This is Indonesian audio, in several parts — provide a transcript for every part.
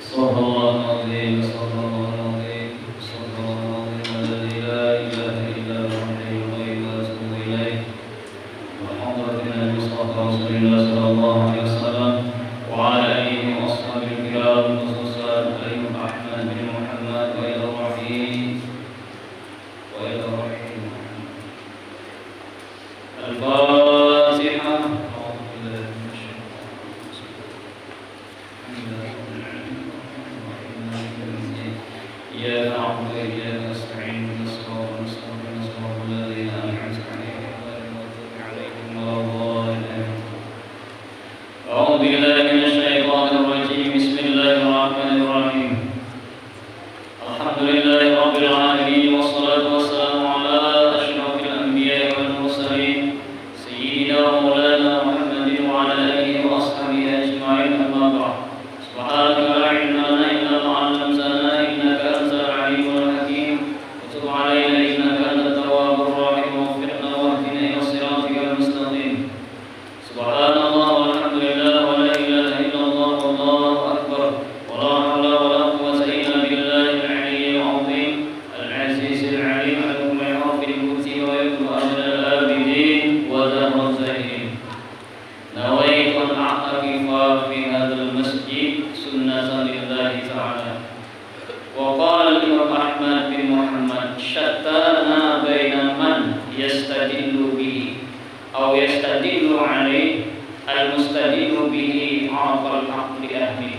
صدق الله العظيم صدق الله العظيم صدق الله العظيم الذي لا إله إلا هو الحي القيوم وأتوب إليه وحضرتنا المصطفى رسول الله صلى الله عليه وسلم وعلى آله وأصحابه الكرام خصوصا الإمام أحمد بن محمد وإلى الرحيم الفاتحة. أعوذ بالله من الشيطان الرجيم. إياك نعبد وإياك نستعين اهدنا الصراط المستقيم صراط الذين أنعمت عليهم غير المغضوب عليهم ولا الضالين. أعوذ بالله من الشيطان الرجيم. بسم الله الرحمن الرحيم. الحمد لله رب العالمين والصلاة والسلام على أشرف الأنبياء والمرسلين سيدنا ومولانا محمد وعلى آله وأصحابه أجمعين. أما بعد، سبحانك لا علم لنا إلا ما علمتنا إنك أنت العليم الحكيم وتب علينا إنك أنت التواب الرحيم ووفقنا واهدنا إلى صراطك المستقيم. سبحان الله والحمد لله ولا إله إلا الله والله أكبر ولا حول ولا قوة إلا بالله العلي العظيم العزيز العليم الحكم يعرف الكرسي ويكتب أجل الآبدين ودر الزاهدين. نويت أن أعتكف في هذا المسجد سنة لله تعالى. وقال الإمام أحمد بن محمد: شتان بين من يستدل به أو يستدل عليه. المستدل به عرف الحق لأهله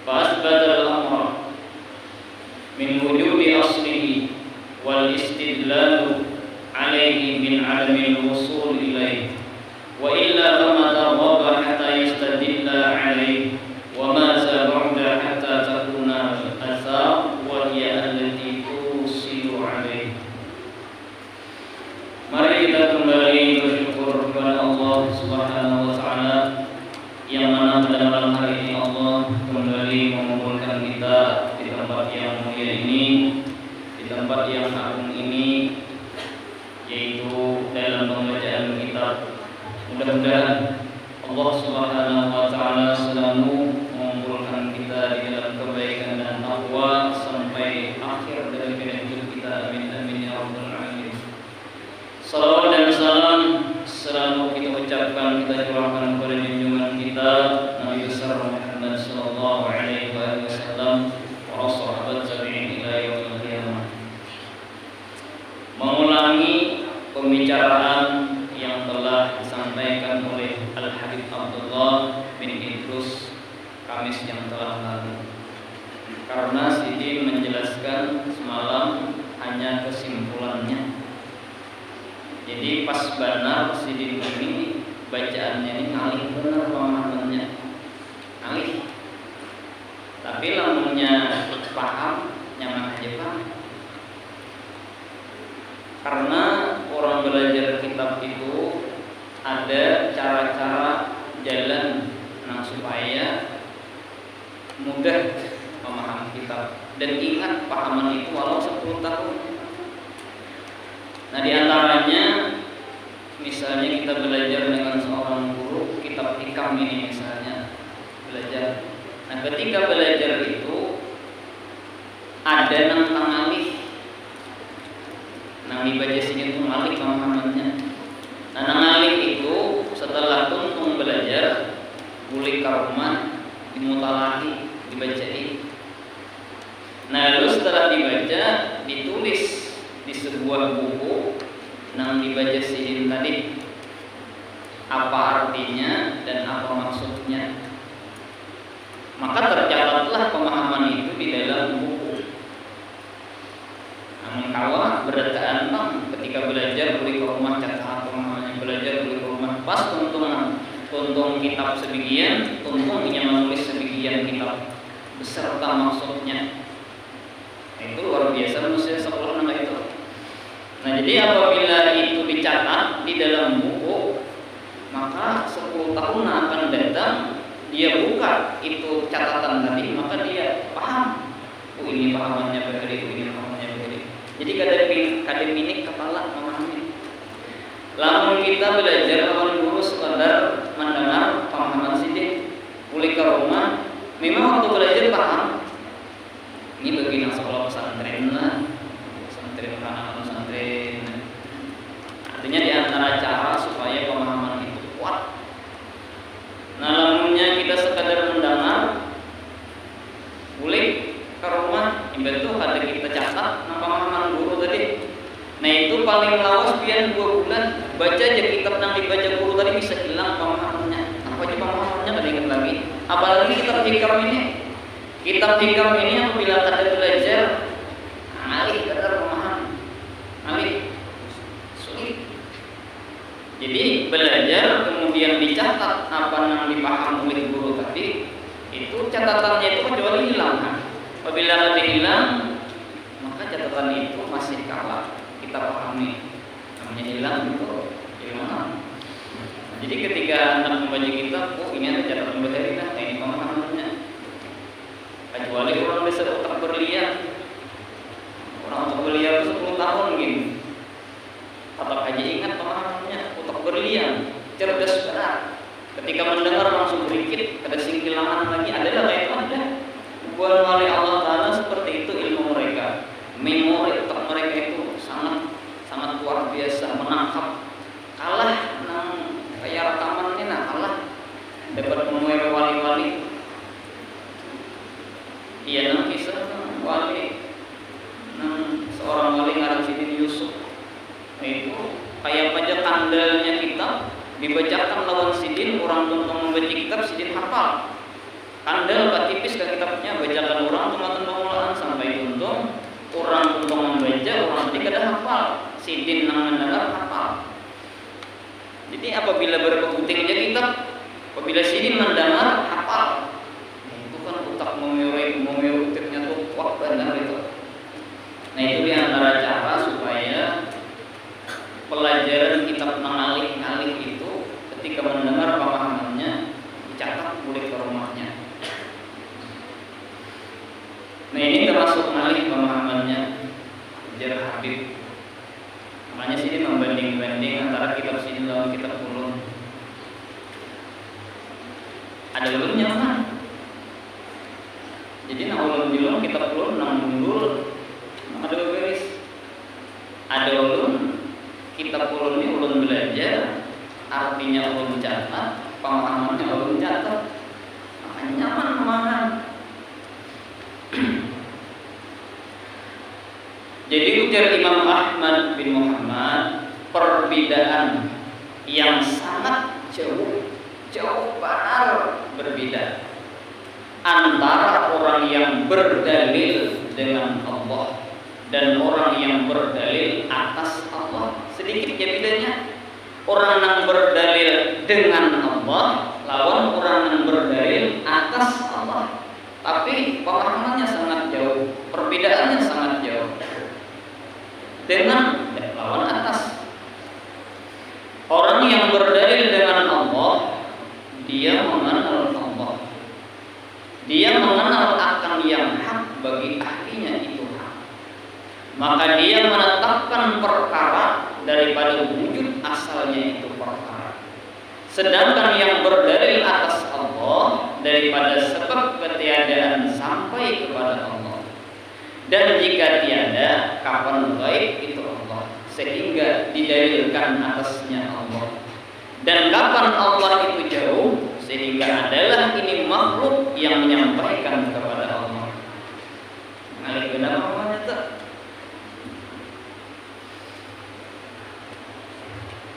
فأثبت الأمر من وجود أصله والاستدلال عليه من عدم الوصول إليه، وإلا فما ترغب حتى يستدل عليه وماذا بعد حتى تكون الآثار وهي التي توصل عليه. Mari kita kembali bersyukur kepada Allah Subhanahu wa Ta'ala yang mana pada malam hari ini Allah kembali mengumpulkan kita di tempat yang mulia ini, di tempat yang agung ini, yaitu dalam pembacaan kitab. Mudah-mudahan Allah Subhanahu wa Ta'ala selalu mengumpulkan kita di dalam kebaikan dan takwa sampai akhir dari hidup kita. Amin amin ya rabbal alamin. Salawat dan salam selalu kita ucapkan, kita curahkan kepada junjungan kita Nabi besar Muhammad sallallahu alaihi wasallam wa sahabat tabi'in ila yaumil qiyamah. Mengulangi pembicaraan yang telah disampaikan oleh Al-Habib Abdullah bin Idrus Kamis yang telah lalu, karena Sidi menjelaskan semalam hanya kesimpulannya. Jadi pas benar Sidi ini bacaannya ini ngalih benar pemahamannya, ngalih. Tapi lamunnya paham, nyaman aja paham. Karena orang belajar kitab itu ada cara-cara jalan supaya mudah memahami kitab. Dan ingat, pahaman itu walau 10 tahun. Nah, diantaranya misalnya kita belajar dengan seorang guru kitab hikam ini misalnya belajar. Nah, ketika belajar itu ada nang tangalih, nang dibaca sini itu ngalih pemahamannya. Nah, ngalih itu setelah tuntung belajar boleh karuman dimutalahi, dibacain. Nah, lalu setelah dibaca ditulis di sebuah buku nang dibaca sidin tadi apa artinya dan apa maksudnya. Maka tercatatlah pemahaman itu di dalam buku. Namun kawan berdasarkan ketika belajar beli ke rumah catat pemahamannya, belajar beli ke rumah pas tuntung kitab sebagian, tuntungnya menulis sebagian kitab beserta maksudnya. Itu luar biasa manusia sekolah nama itu. Nah, jadi apabila itu dicatat di dalam buku, maka 10 tahun akan datang dia buka itu catatan tadi, maka dia paham. Oh, ini pahamannya begini, ini pahamannya begini. Jadi akademik kepala memahami. Lamun kita belajar lawan guru sekadar mendengar pemahaman sidik, pulih ke rumah, memang waktu belajar paham, pesantren lah, pesantren anak pesantren. Artinya di antara cara supaya pemahaman itu kuat. Nah, lamunnya kita sekadar mendengar, boleh ke rumah, itu ada kita catat nah pemahaman guru tadi. Nah itu paling lawas pian 2 bulan baca aja kitab yang dibaca guru tadi bisa hilang pemahamannya. Apa aja pemahamannya gak diingat lagi. Apalagi kitab hikam ini. Kitab hikam ini apabila kita belajar, alih kadar pemahaman, alih sulit. Jadi belajar kemudian dicatat apa yang dipaham oleh guru tadi, itu catatannya itu kecuali hilang. Apabila ada hilang, maka catatan itu masih kalah kita pahami. Namanya hilang itu hilang. Jadi ketika anak membaca kitab, oh ini ada catatan berhari lah, ini pemahamannya. Kecuali orang besar otak berlian, orang otak berlian itu 10 tahun gini. Tetap aja ingat pemahamannya, otak berlian, cerdas berat. Ketika mendengar langsung berikit, ada singkilangan lagi, adalah kayak ada. Bukan oleh Allah Ta'ala seperti itu ilmu mereka. Memori otak mereka itu sangat luar biasa, menangkap. Kalah nang kayak rekaman ini nah kalah dapat memori wali-wali. Iya nang kisah wali nang seorang wali ngaran Sidin Yusuf. Nah, itu kayak aja kandalnya kitab dibacakan lawan Sidin, orang tuntung membaca kitab Sidin hafal. Kandal gak tipis ke kitabnya, bacakan orang tuntun pengelolaan sampai tuntung orang tuntung membaca, orang tadi kada hafal. Sidin nang mendengar hafal. Jadi apabila berkeputing aja kitab, apabila Sidin mendengar hafal. Itu kan otak memori utiknya tuh kuat benar itu. Nah itu diantara cara supaya pelajaran kitab mengalih-alih itu ketika mendengar pemahamannya dicatat boleh ke rumahnya. Nah ini termasuk mengalih pemahamannya Jar Habib. Makanya sini membanding-banding antara kitab sini lawan kitab ulun. Ada ulunnya kan? Jadi nah ulun julung kitab ulun nang mundur, ada beres. Ada ulun kitab ulun ini ulun belajar, artinya ulun catat, pemahamannya ulun catat, makanya nyaman pemahaman. Jadi ujar Imam Ahmad bin Muhammad, perbedaan yang sangat jauh benar berbeda antara orang yang berdalil dengan Allah dan orang yang berdalil atas Allah. Sedikit ya bedanya. Orang yang berdalil dengan Allah lawan orang yang berdalil atas Allah. Tapi pemahamannya sangat jauh, perbedaannya sangat jauh. Dengan lawan atas. Orang yang berdalil dengan Allah, dia mengenal Allah. Dia mengenal akan yang hak bagi ahlinya itu hak. Maka dia menetapkan perkara daripada wujud asalnya itu perkara. Sedangkan yang berdalil atas Allah daripada sebab ketiadaan sampai kepada Allah. Dan jika tiada, kapan baik itu Allah, sehingga didalilkan atasnya Allah. Dan kapan Allah itu jauh, sehingga adalah ini makhluk yang menyampaikan kepada Allah. Ngalih benar namanya tak?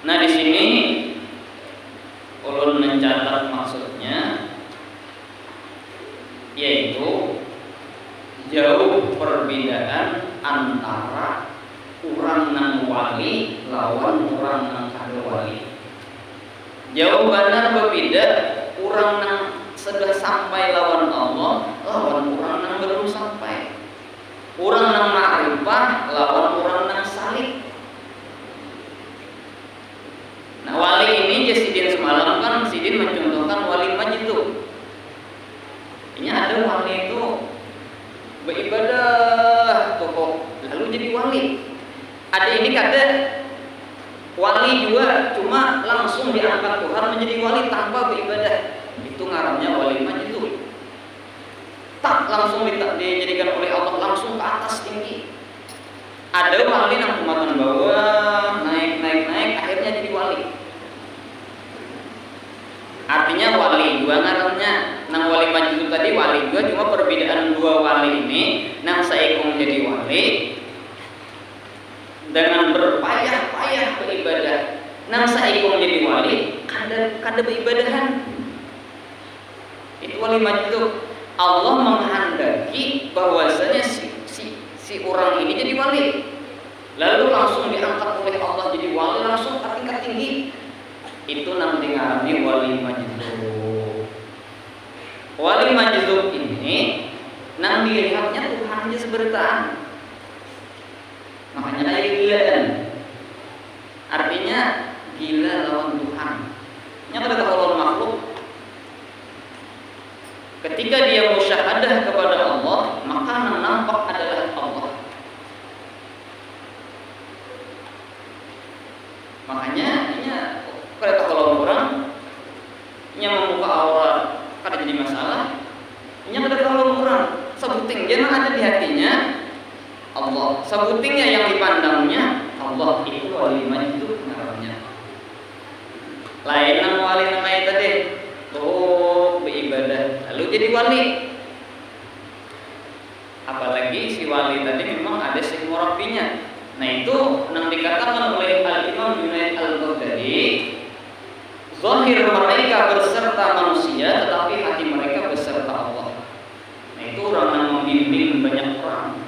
Nah di sini ulun mencatat maksudnya, yaitu jauh perbedaan antara orang nang wali lawan orang nang kada wali. Jauh benar berbeda orang nang sudah sampai lawan Allah lawan orang nang belum sampai. Orang nang ma'rifah lawan orang nang salik. Nah wali ini Sidin semalam kan Sidin mencontohkan wali majitu. Ini ada wali itu beribadah tokoh lalu jadi wali. Ada ini kata wali juga cuma langsung diangkat Tuhan menjadi wali tanpa beribadah. Itu ngarannya wali majitu. langsung dijadikan oleh Allah langsung ke atas tinggi. Ada wali yang kematan bawah, naik, akhirnya jadi wali. Artinya wali dua ngarannya, nang wali majzub tadi wali dua, cuma perbedaan dua wali ini, nang saikung jadi wali dengan berpayah-payah beribadah, nang saikung jadi wali kada beribadahan. Itu wali majzub. Allah menghendaki bahwasanya si orang ini jadi wali, lalu langsung diangkat oleh Allah jadi wali langsung ke tingkat tinggi. Itu nanti ngarani wali majzub. Wali majzub ini nang dilihatnya Tuhan aja seberitaan. Makanya kayak gilaan. Artinya gila lawan Tuhan. Nyata kalau makhluk ketika dia musyahadah kepada Allah, maka yang nampak adalah Allah. Makanya kalau orang membuka aurat kada jadi masalah. Kada kalau orang sebuting jangan ada di hatinya Allah. Sebutingnya yang dipandangnya Allah, itu wali majzub namanya. Lain nama wali namanya tadi. Beribadah lalu jadi wali. Apalagi si wali tadi memang ada si murabbinya. Nah itu yang dikatakan oleh Al-Imam Junaid Al-Baghdadi, zahir mereka berserta manusia tetapi hati mereka berserta Allah. Nah itu orang yang membimbing banyak orang.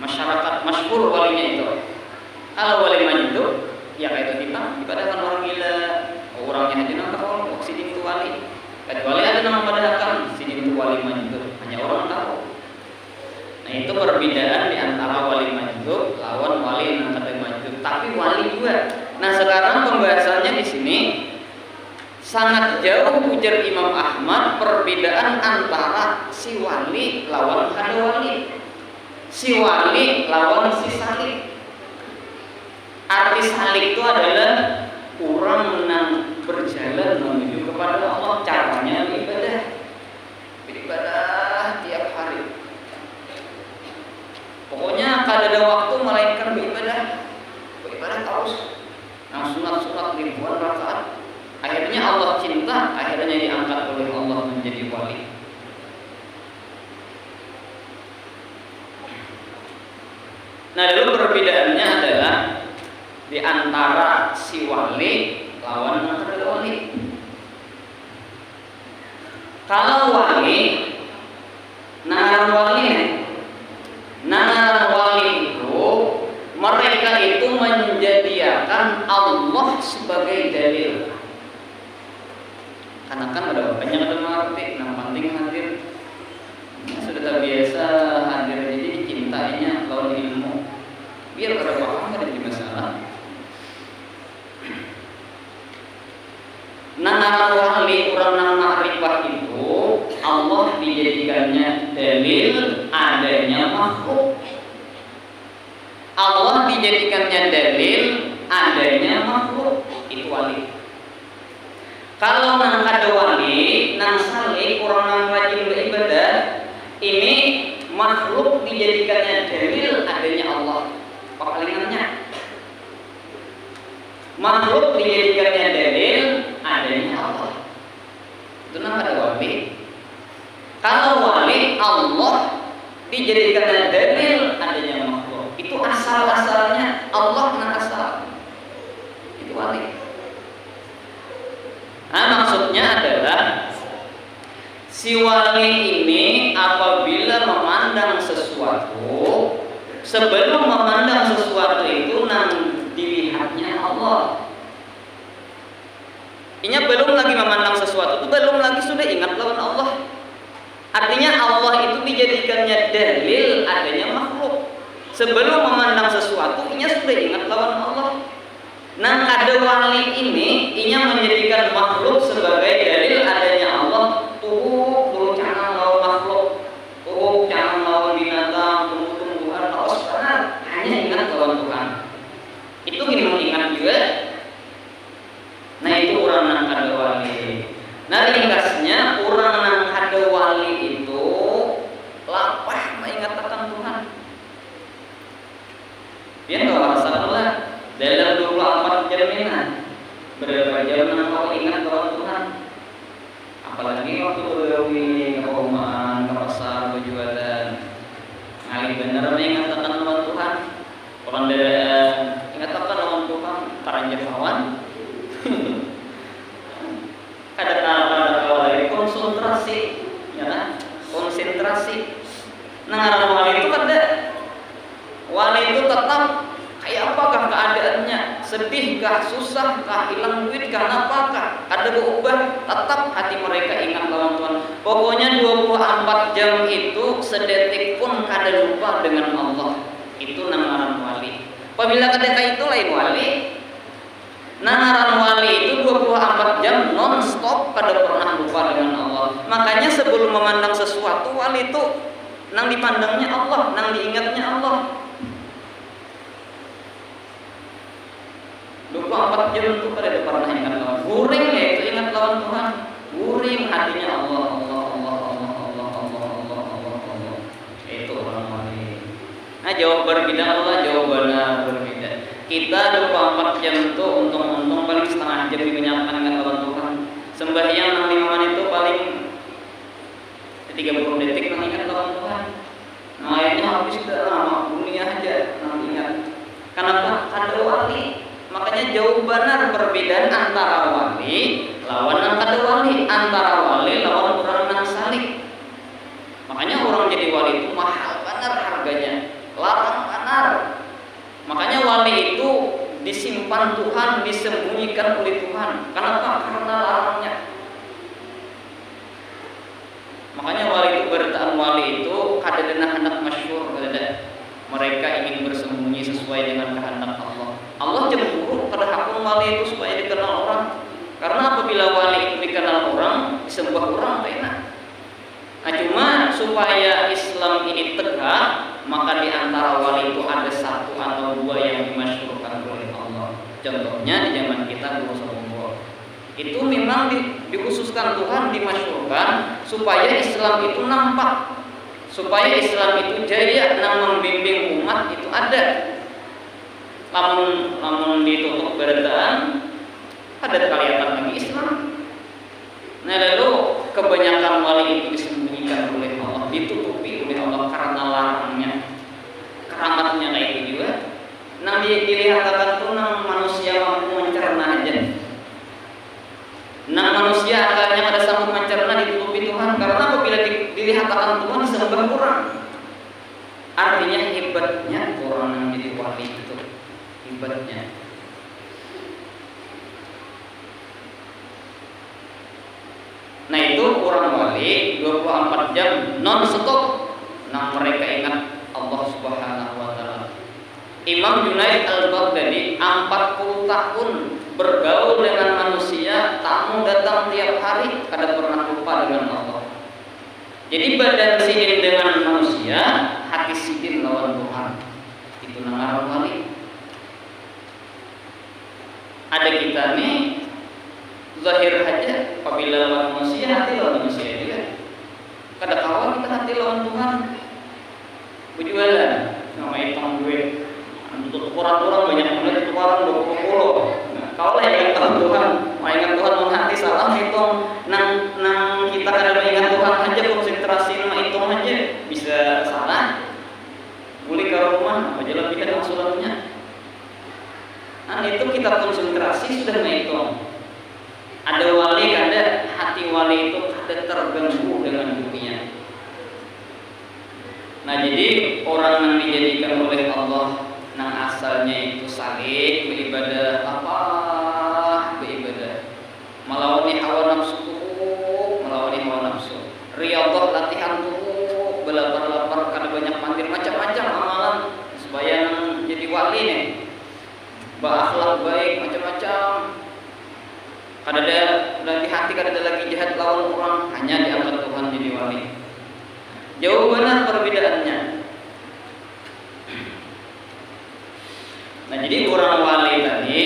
Masyarakat masyhur walinya itu. Kalau wali majzub ya kayak itu ibadahkan orang gila. Orangnya aja nang tahu oksigen itu wali. Kecuali ada nama padahkan sini itu wali majzub, hanya orang tahu. Nah itu perbedaan di antara wali majzub lawan wali yang kada majzub, tapi wali juga. Nah sekarang pembahasannya di sini sangat jauh ujar Imam Ahmad perbedaan antara si wali lawan kada wali, si wali lawan si salik. Arti salik itu adalah orang yang berjalan menuju kepada Allah, caranya beribadah tiap hari. Pokoknya kada ada waktu melainkan beribadah terus. Nah sunat ribuan rakaat. Akhirnya Allah cinta, akhirnya diangkat oleh Allah menjadi wali. Nah dulu perbedaannya adalah di antara si wali lawan yang kada wali. Kalau wali, naran wali itu mereka itu menjadikan Allah sebagai dalil. Karena kan ada banyak yang mengerti, yang penting hadir. Sudah terbiasa hadir jadi dicintainya lawan ilmu. Biar kada paham kada jadi masalah. Nah wali orang yang ma'rifah itu Allah dijadikannya dalil adanya makhluk. Allah dijadikannya dalil adanya makhluk, itu wali. Kalau nang kada wali, nang salik orang yang rajin beribadah, ini makhluk dijadikannya dalil adanya Allah. Palingannya makhluk dijadikannya dalil adanya Allah. Itu namanya wali. Kalau wali, Allah dijadikannya dalil adanya makhluk. Itu asal-asalnya Allah yang asal. Itu wali. Nah maksudnya adalah si wali ini apabila memandang sesuatu, sebelum memandang sesuatu itu nang dilihatnya Allah. Ini belum lagi memandang sesuatu itu belum lagi sudah ingat lawan Allah. Artinya Allah itu dijadikannya dalil adanya makhluk. Sebelum memandang sesuatu, inya sudah ingat lawan Allah. Nah ada wali ini, inya menjadikan makhluk sebagai dalil adanya Allah. Tuh jangan lawan makhluk, tuh jangan lawan binatang, tumbuh-tumbuhan, sekarang hanya ingat lawan Tuhan. Itu gini mengingat juga. Nah itu orang yang ada wali. Nah ringkasnya orang yang ada wali itu ini berapa jam nang kau ingat lawan Tuhan. Apalagi waktu begawi ke perumahan, ke pasar, berjualan, ngalih bener mengatakan lawan Tuhan. Orang dari ingatakan lawan Tuhan, taranjak lawan. Ada dari konsentrasi, ya kan? Konsentrasi. Nah, wali itu kada. Wali itu tetap kayak apakah keadaannya? Sedihkah, susahkah, hilang duit karena apakah? Ada berubah, tetap hati mereka ingat lawan Tuhan. Pokoknya 24 jam itu sedetik pun kada lupa dengan Allah. Itu namaran wali. Apabila ketika itu lain wali. Namaran wali itu 24 jam non-stop kada pernah lupa dengan Allah. Makanya sebelum memandang sesuatu, wali itu nang dipandangnya Allah, nang diingatnya Allah. 24 jam itu pada pernah ingat lawan. Guring ya itu ingat lawan Tuhan. Guring hatinya Allah. Itu orang wali. Nah, jawab berbeda Allah, jawabannya berbeda. Kita 24 jam itu untung-untung paling setengah jam digunakan ingat lawan Tuhan. Sembahyang nang 5 menit itu paling 30 detik nang ingat lawan Tuhan. Nah, akhirnya habis sudah lama dunia aja nang ingat. Kenapa? Ada wali. Makanya jauh benar perbedaan antara wali lawan nang kada wali, antara wali lawan orang nang salik. Makanya orang jadi wali itu mahal benar harganya, larang benar. Makanya wali itu disimpan Tuhan, disembunyikan oleh Tuhan. Kenapa? Karena larangnya. Makanya wali itu bertaan wali itu kada denah hendak masyhur, kada. Mereka ingin bersembunyi sesuai dengan kehendak Allah. Allah cemburu pada hakun wali itu supaya dikenal orang. Karena apabila wali itu dikenal orang, disembah orang enak. Nah, cuma supaya Islam ini tegak, maka di antara wali itu ada satu atau dua yang dimasyhurkan oleh Allah. Contohnya di zaman kita Guru Sombong. Itu memang dikhususkan Tuhan, dimasyhurkan supaya Islam itu nampak. Supaya Islam itu jaya nang membimbing umat itu ada. Namun ditutup berdaan ada kelihatan lagi Islam. Nah, lalu kebanyakan wali itu disembunyikan oleh Allah, ditutupi oleh Allah karena larangnya, keramatnya kayak itu juga. Nah, dilihatkan tuh nang manusia mampu mencerna aja. Nah, manusia akalnya ada sanggup mencerna ditutupi Tuhan karena apabila dilihatkan Tuhan disembah kurang. Artinya hebatnya orang yang jadi wali itu, hebatnya. Nah, itu orang wali 24 jam non-stop nah mereka ingat Allah Subhanahu wa taala. Imam Junaid Al-Baghdadi 40 tahun bergaul dengan manusia, tamu datang tiap hari, kada pernah lupa dengan Allah. Jadi badan sidin dengan manusia, hati sidin lawan Tuhan. Itu nama wali. Ada kita nih zahir aja, apabila lawan manusia, hati lawan manusia juga. Kada kawan kita hati lawan Tuhan. Berjualan, nama hitung duit. Untuk orang banyak mulai tukaran 20. Kalau ingat Tuhan, ingat Tuhan menghati salah hitung nang kita kada ingat Tuhan aja konsentrasi nama hitung aja bisa salah. Boleh ke rumah, aja lebih dari maksudnya. Nah, itu kita konsentrasi sudah menghitung. Ada wali kada hati wali itu kada terganggu dengan dunia. Nah, jadi orang yang dijadikan oleh Allah nang asalnya itu saleh beribadah apa beribadah melawani hawa nafsu riyadhah latihan tubuh belapar-lapar kada banyak mandir macam-macam amalan supaya nang jadi wali nih berakhlak baik macam-macam kada ada lagi hati kada ada lagi jahat lawan orang hanya diangkat Tuhan jadi wali. Jauh benar perbedaannya. Nah, jadi orang wali tadi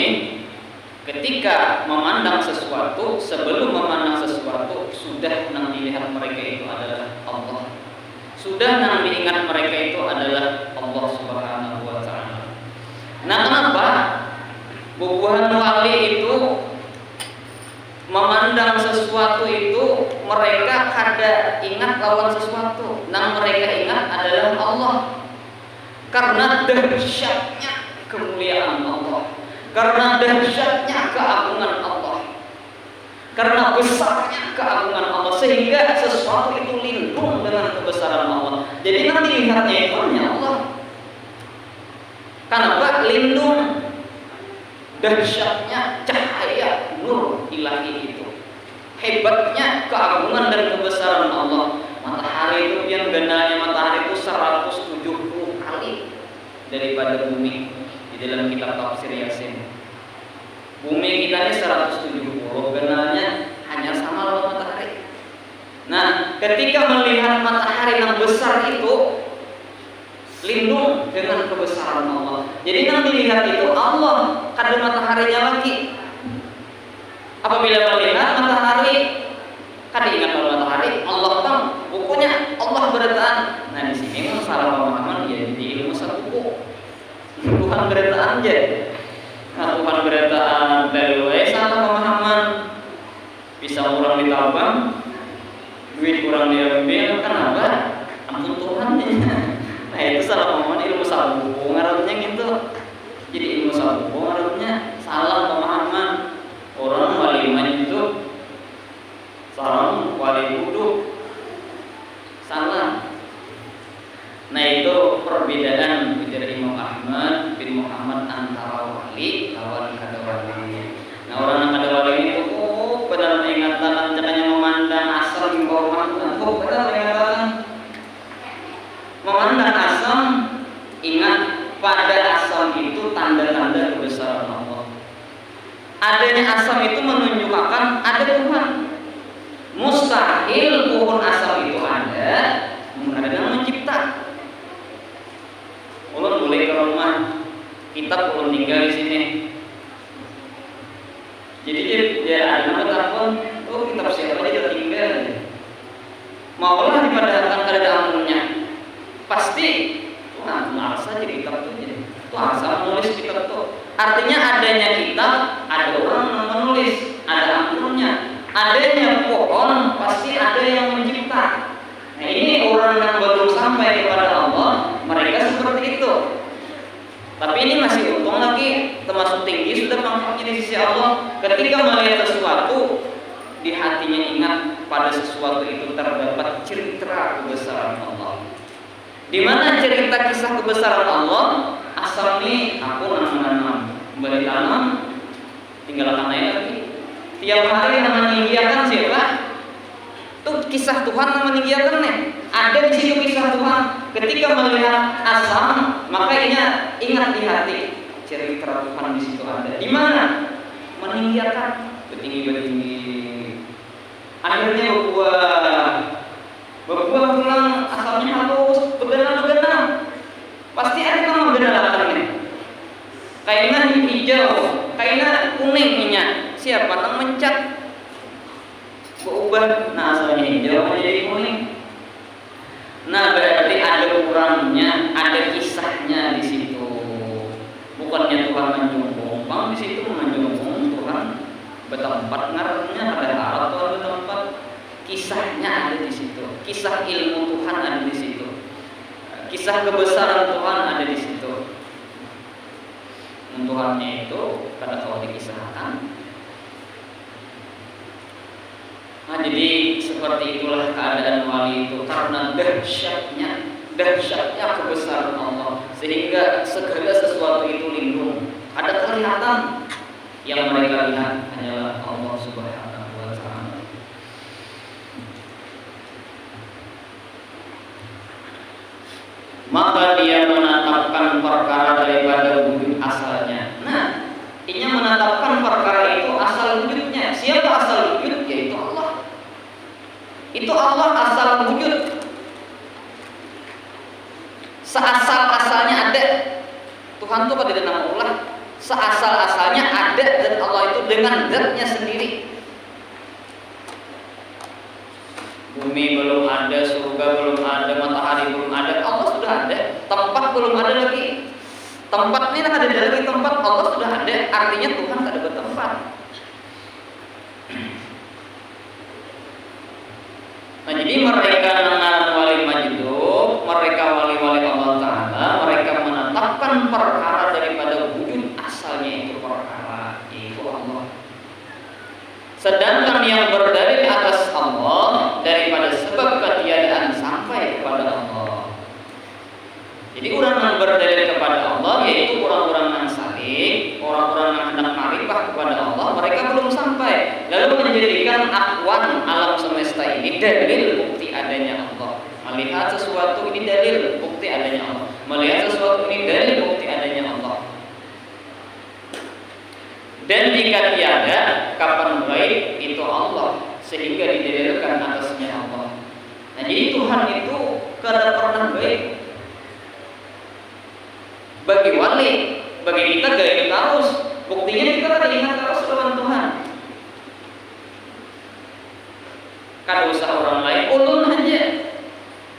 ketika memandang sesuatu, sebelum memandang sesuatu sudah nang dilihat mereka itu adalah Allah. Sudah nang diingat mereka itu adalah Allah Subhanahu wa taala. Nah, kenapa bubuhan wali mereka kada ingat lawan sesuatu. Nang mereka ingat adalah Allah. Karena dahsyatnya kemuliaan Allah, karena dahsyatnya keagungan Allah, karena besarnya keagungan Allah, sehingga sesuatu itu lindung dengan kebesaran Allah. Jadi nanti lihatnya itu hanya Allah. Kenapa? Lindung, dahsyatnya cahaya nur ilahi itu, hebatnya keagungan dan kebesaran Allah. Matahari itu yang genanya matahari itu 170 kali daripada bumi di dalam kitab tafsir Yasin. Bumi kita ini 170, genanya hanya sama lawan matahari. Nah, ketika melihat matahari yang besar itu, lindung dengan kebesaran Allah. Jadi nanti lihat itu Allah, kada mataharinya lagi. Apabila melihat matahari, kada ingat lawan matahari, Allah tahu. Bukunya Allah beritaan. Nah di sini masalah pemahaman ya jadi ilmu satu buku. Tuhan beritaan aja. Nah Tuhan beritaan dari salah pemahaman. Bisa orang ditabang, duit kurang diambil, kenapa? Ampun Tuhan. Nah itu salah pemahaman ilmu satu buku ngarapnya gitu. Jadi ilmu satu buku ngarapnya salah pemahaman. Orang walimah itu seorang wali wudhu salah. Nah itu perbedaan dari Imam Ahmad bin Muhammad antara wali lawan kada wali. Nah orang yang kada wali itu benar ingatan caranya memandang asal di bawah benar ingatan memandang asal. Ingat pada asal itu tanda-tanda kebesaran Allah. Adanya asal itu menunjukkan ada Tuhan. Mustahil pohon asal itu ada yang mencipta. Ulun boleh ke rumah, kita ulun tinggal di sini. Jadi dia anak telepon, oh kitab siapa aja tinggal. Maulah dipadahkan kada amunnya. Pasti Tuhan saja kitab itu. Tuhan asal menulis kitab itu. Artinya adanya kitab, ada orang yang menulis, ada amunnya. Adanya pohon pasti ada yang mencipta. Nah ini orang yang belum sampai kepada Allah, mereka seperti itu. Tapi ini masih untung lagi, termasuk tinggi sudah pangkatnya di sisi Allah. Ketika melihat sesuatu, di hatinya ingat pada sesuatu itu terdapat cerita kebesaran Allah. Di mana cerita kisah kebesaran Allah? Asal ini aku nanam, kembali tanam, tinggalkan air lagi. Tiap hari yang meninggikan siapa? Tuh kisah Tuhan yang meninggikan nih. Ada di situ kisah Tuhan. Ketika melihat asam, maka ingat di hati cerita Tuhan di situ ada. Di mana? Meninggikan, bertinggi. Akhirnya berbuah pulang asamnya halus, begenang. Pasti ada yang membedakannya. Kayaknya hijau, kayaknya kuning minyak. Siapa yang mencat? Berubah, nah asalnya hijau menjadi kuning. Nah berarti ada kurangnya, ada kisahnya di situ. Bukannya Tuhan menjumbong, di situ menjumbong Tuhan bertempat ngarepnya ada harap Tuhan bertempat. Kisahnya ada di situ. Kisah ilmu Tuhan ada di situ. Kisah kebesaran Tuhan ada di situ. Tuhannya itu kada tahu dikisahkan. Nah, jadi seperti itulah keadaan wali itu karena dahsyatnya kebesaran Allah sehingga segala sesuatu itu lindung. Ada kelihatan yang mereka lihat hanyalah Allah Subhanahu wa taala. Maka dia menetapkan perkara daripada wujud asalnya. Nah, ini menetapkan perkara itu asal wujudnya. Siapa asal wujud? Yaitu Allah. Itu Allah asal wujud. Seasal-asalnya ada. Tuhan itu pada nama Allah. Seasal-asalnya ada dan Allah itu dengan zatnya sendiri. Bumi belum ada, surga belum ada, matahari belum ada, Allah sudah ada. Tempat belum ada lagi. Tempat ini ada lagi tempat, Allah sudah ada. Artinya Tuhan tidak ada bertempat. Nah jadi mereka nangaran wali majdub, mereka wali-wali Allah Ta'ala, mereka menetapkan perkara daripada wujud asalnya itu perkara itu Allah. Sedangkan yang berdalil atas Allah daripada sebab ketiadaan sampai kepada Allah. Jadi orang yang berdalil kepada Allah yaitu orang-orang yang salih, orang-orang yang hendak ma'rifah kepada Allah, mereka belum sampai. Lalu menjadikan akwan alam semesta ini dalil bukti adanya Allah. Melihat sesuatu ini dalil bukti adanya Allah. Melihat sesuatu ini dalil bukti adanya Allah. Dan jika tiada, kapan baik itu Allah sehingga didalilkan atasnya Allah. Nah jadi Tuhan itu kada pernah baik. Bagi wali, bagi kita gaib terus. Buktinya kita kada ingat terus lawan Tuhan. Kada usah orang lain, ulun aja.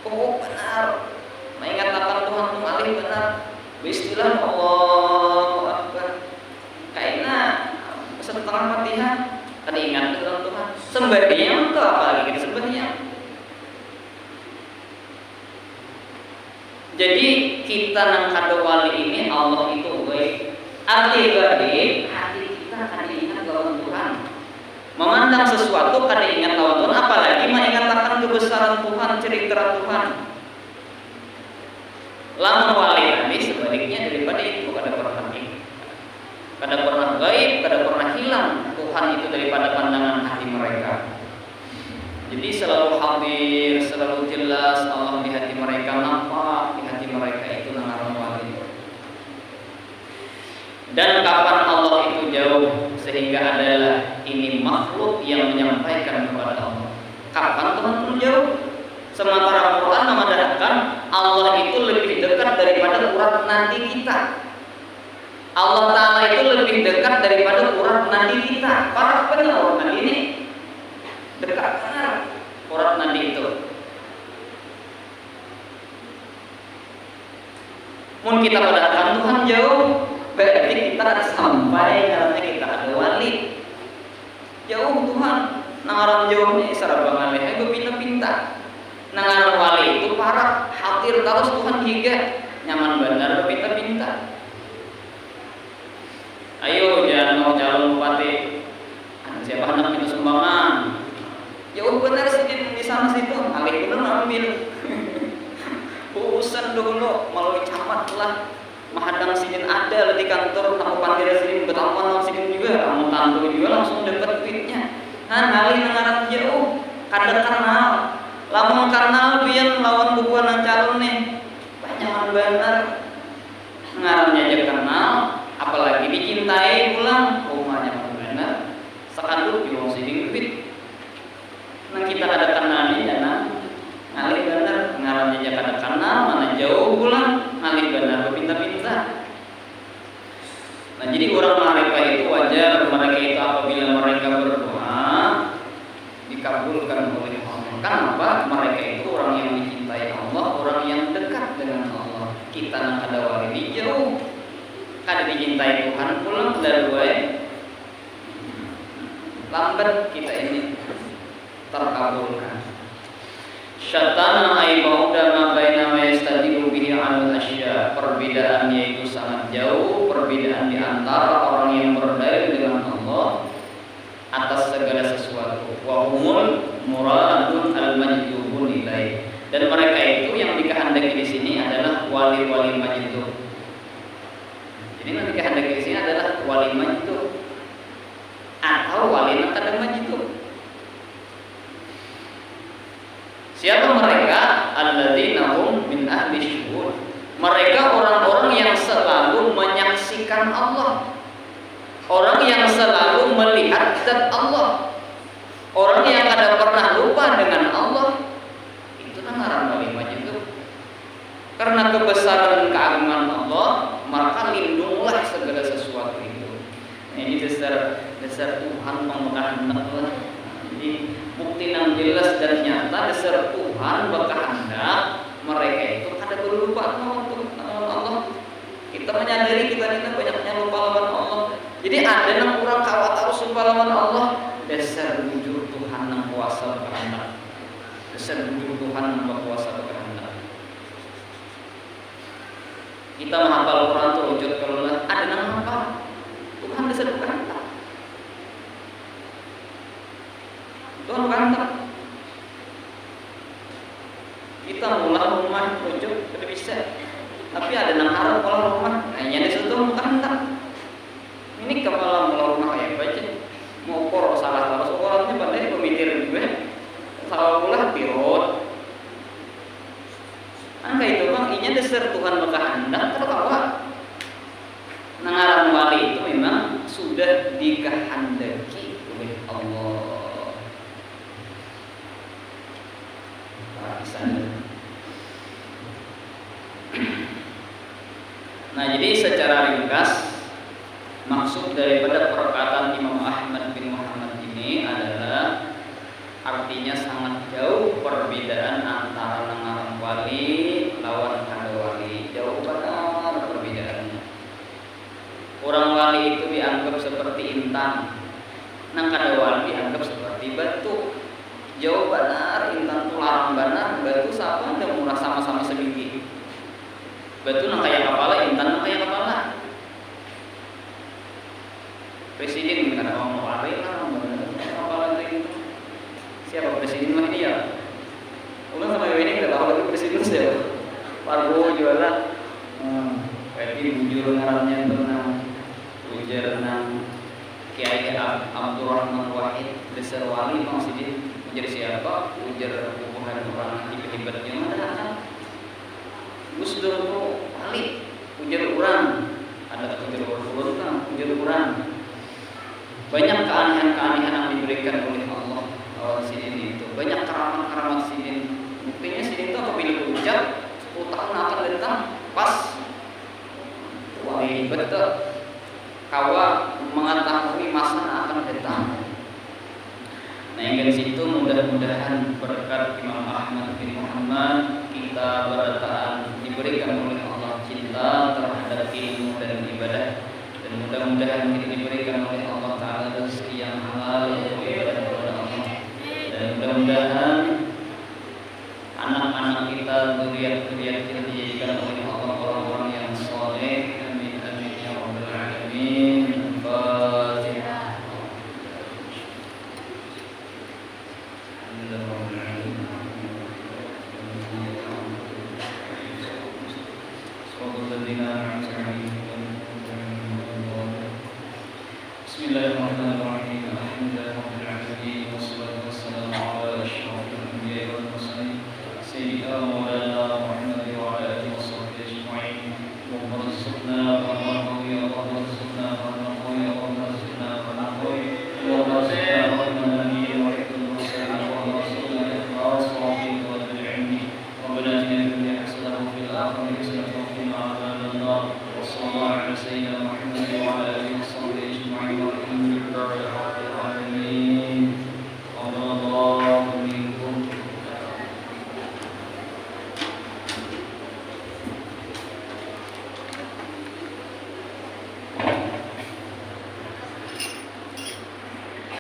Oh benar, mengingat akan Tuhan itu alih benar. Beristilah Allahu Akbar. Kayaknya setengah Fatihah kada ingat dengan Tuhan. Sembahyang itu apalagi kita sembahyang. Jadi kita nang kada wali ini Allah itu baik. Arti baik, hati kita kada ingat lawan Tuhan. Memandang sesuatu kada ingat lawan Tuhan, apalagi mengingatkan kebesaran Tuhan, cerita Tuhan. Lamun wali tadi sebaliknya daripada itu kada pernah ingat. Kada pernah gaib, kada pernah hilang Tuhan itu daripada pandangan hati mereka. Jadi selalu hadir, selalu jelas Allah di hati mereka, nampak di hati mereka itu nangaran wali. Dan kapan Allah itu jauh sehingga adalah ini makhluk yang menyampaikan kepada Allah. Kapan Tuhan itu jauh? Sementara Quran memandangkan Allah itu lebih dekat daripada urat nadi kita. Allah Ta'ala itu lebih dekat daripada urat nadi kita. Para benar urat nadi ini dekat benar urat nadi itu. Mun kita padahkan Tuhan jauh, berarti kita ada sampai karena kita ada wali. Jauh Tuhan, nangaran jauhnya sarabang alih, gue pinta-pinta. Nangaran wali itu parah, hadir terus Tuhan juga nyaman benar pinta-pinta. Ayo jangan mau calon bupati, siapa hendak minta sumbangan? Jauh benar sih di sana situ, alih benar ambil. Urusan dulu melalui camat lah, mahadang sidin ada di kantor, tamu pandira sidin betamuan sidin juga, kamu tantu juga langsung dapat duitnya. Kan alih nangaran jauh, kada kenal, lamun kenal pian lawan bukuan yang calon nih, banyak benar. Ngarannya aja kenal, apalagi dicintai pulang, rumahnya benar. Sekandung juga sidin duit. Nah kita ada kenalnya jangan ngalih benar, ngarannya aja kada kenal, mana jauh pulang, ngalih benar berpinta-pinta. Nah jadi orang mereka itu wajar mereka itu apabila mereka berdoa dikabulkan oleh Allah. Kenapa? Mereka itu orang yang dicintai Allah, orang yang dekat dengan Allah. Kita nak ada wali jauh, kada dicintai Tuhan pulang dari lambat kita ini terkabulkan. Syatana ay bauda ma baina ma yastadilu bihi 'alal asya. Perbedaannya itu sangat jauh, perbedaan di antara orang yang berdalil dengan Allah atas segala sesuatu. Wa humul muradun al-majdubun ilaih. Dan mereka itu yang dikehendaki di sini adalah wali-wali majdub. Jadi yang dikehendaki di sini adalah wali majdub atau wali nakada majdub. Siapa mereka? Alladzina hum min ahli syuhud. Mereka orang-orang yang selalu menyaksikan Allah. Orang yang selalu melihat zat Allah. Orang yang kada pernah lupa dengan Allah. Itu nangaran wali majdub. Karena kebesaran dan keagungan Allah, maka lindunglah segala sesuatu itu. Ini dasar Tuhan mengehendak. Jadi bukti yang jelas dan nyata dasar Tuhan berkehendak mereka itu kada berlupa untuk Allah. Kita menyadari kita ini banyaknya lupa lawan Allah. Jadi ada yang kurang kawat harus lupa lawan Allah. Dasar wujud Tuhan yang kuasa berkehendak. besar duduk Tuhan Maha Kuasa berkehendak. Kita menghafal Quran tuh ujud kalau ada nang apa? Tuhan besar berkehendak. Tuhan berkehendak. Kita mulai rumah ujud tidak bisa. Tapi ada nang harap kalau rumah hanya di situ berkehendak. Ini kepala mulai rumah kayak apa aja? Mau kor salah terus orangnya pandai pemikiran gue. Kalau pula pirot, angka itu bang, inya dasar Tuhan berkehendak tertawa. Nangaran wali itu memang sudah dikehendaki oleh Allah. Nah, jadi secara ringkas maksud daripada perkataan Imam Ahmad bin Muhammad ini adalah artinya sangat jauh perbedaan antara nangaran wali lawan kada wali. Jauh banget perbedaannya. Orang wali itu dianggap seperti intan, nang kada wali dianggap seperti batu. Jauh benar, intan itu larang benar, batu siapa yang murah sama-sama sedikit. Batu nang kayak kepala, intan nang kayak kepala. Presiden kada mau lari lah, kepala itu. Siapa presiden mah dia? Ulang sama ini kita tahu lagi presiden siapa? Parbo jualan. Berarti bujur ngarannya tentang ujar nang Kiai Abdurrahman Wahid Besar Wali maksudnya ujar siapa? Ujar hubungan orang hebat-hebatnya mana? Gus Dur tuh wali. Ujar orang ada ujar orang kan? Ujar orang. Banyak keanehan-keanehan yang diberikan oleh Allah. Sidin itu banyak keramat Sidin. Buktinya Sidin itu apabila berucap 10 tahun akan datang pas wali betul kawa mengetahui masa akan datang. Nah yang dari situ mudah-mudahan berkat Imam Ahmad bin Muhammad kita berataan diberikan oleh Allah cinta terhadap ilmu dan ibadah, dan mudah-mudahan kita diberikan oleh Allah Ta'ala rezeki yang halal untuk ibadah kepada Allah. Dan mudah-mudahan anak-anak kita, zuriat-zuriat kita dijadikan oleh